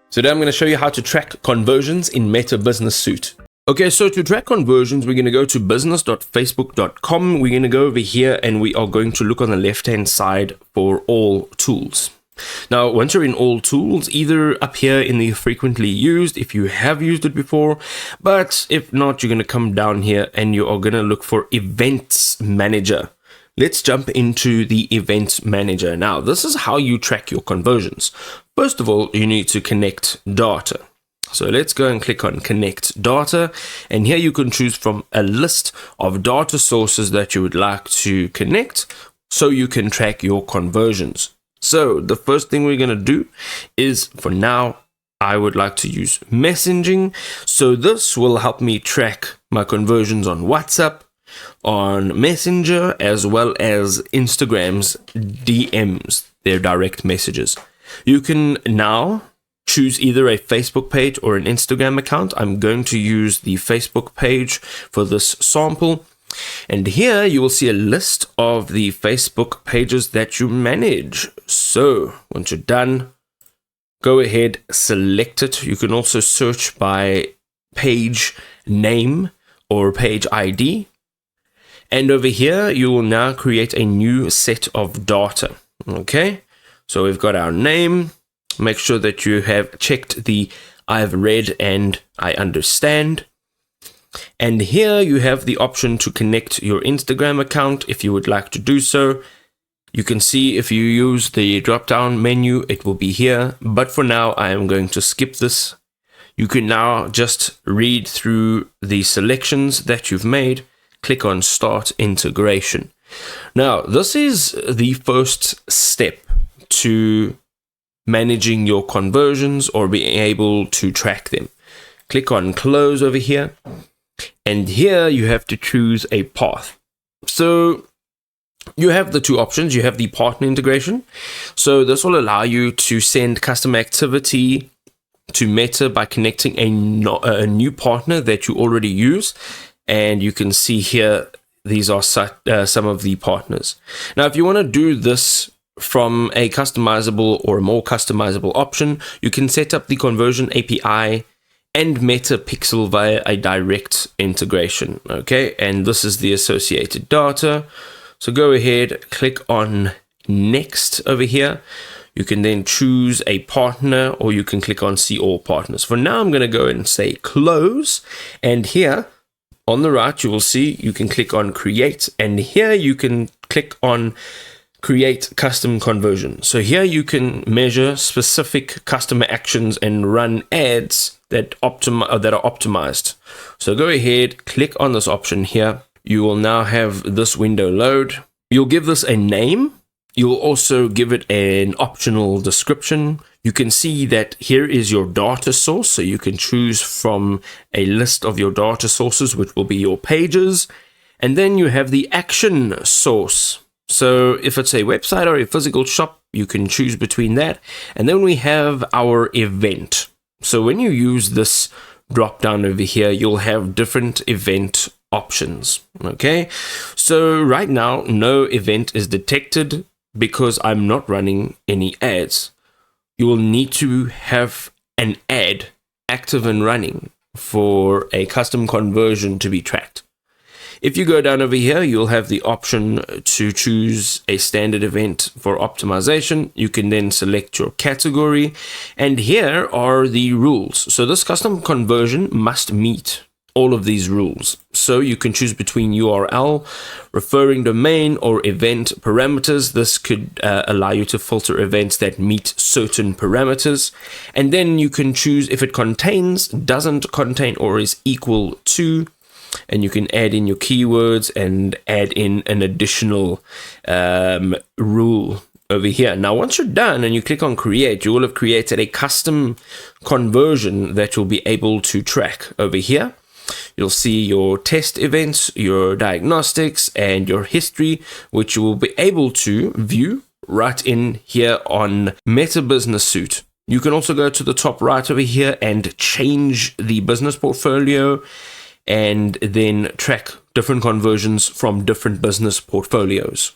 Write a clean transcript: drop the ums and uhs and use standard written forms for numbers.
Today I'm going to show you how to track conversions in Meta Business Suite. Okay, so to track conversions, we're going to go to business.facebook.com. We're going to go over here and we are going to look on the left-hand side for all tools. Now, once you're in all tools, either up here in the frequently used, if you have used it before, but if not, you're going to come down here and you are going to look for Events Manager. Let's jump into the Events Manager. Now, this is how you track your conversions. First of all, you need to connect data. So let's go and click on Connect Data. And here you can choose from a list of data sources that you would like to connect so you can track your conversions. So the first thing we're going to do is, for now, I would like to use messaging. So this will help me track my conversions on WhatsApp, on Messenger, as well as Instagram's DMs, their direct messages. You can now choose either a Facebook page or an Instagram account. I'm going to use the Facebook page for this sample. And here you will see a list of the Facebook pages that you manage. So once you're done, go ahead, select it. You can also search by page name or page ID. And over here, you will now create a new set of data. Okay, so we've got our name. Make sure that you have checked the I've read and I understand. And here you have the option to connect your Instagram account if you would like to do so. You can see if you use the drop-down menu, it will be here. But for now, I am going to skip this. You can now just read through the selections that you've made. Click on Start Integration. Now, this is the first step to managing your conversions or being able to track them. Click on Close over here. And here you have to choose a path. So you have the two options. You have the partner integration. So this will allow you to send custom activity to Meta by connecting a new partner that you already use. And you can see here, these are some of the partners. Now, if you want to do this from a customizable or a more customizable option, you can set up the conversion API and Meta Pixel via a direct integration. Okay, and this is the associated data. So go ahead, click on Next over here. You can then choose a partner, or you can click on See All Partners. For now, I'm going to go and say Close. And here on the right, you will see you can click on Create. And here you can click on Create Custom Conversion. So here you can measure specific customer actions and run ads that are optimized. So go ahead, click on this option here. You will now have this window load. You'll give this a name. You'll also give it an optional description. You can see that here is your data source. So you can choose from a list of your data sources, which will be your pages. And then you have the action source. So if it's a website or a physical shop, you can choose between that. And then we have our event. So when you use this drop down over here, you'll have different event options. Okay, so right now, no event is detected because I'm not running any ads. You will need to have an ad active and running for a custom conversion to be tracked. If you go down over here, you'll have the option to choose a standard event for optimization. You can then select your category, and here are the rules. So this custom conversion must meet all of these rules. So you can choose between URL, referring domain, or event parameters. This could allow you to filter events that meet certain parameters. And then you can choose if it contains, doesn't contain, or is equal to. And you can add in your keywords and add in an additional rule over here. Now, once you're done and you click on Create, you will have created a custom conversion that you'll be able to track over here. You'll see your test events, your diagnostics, and your history, which you will be able to view right in here on Meta Business Suite. You can also go to the top right over here and change the business portfolio and then track different conversions from different business portfolios.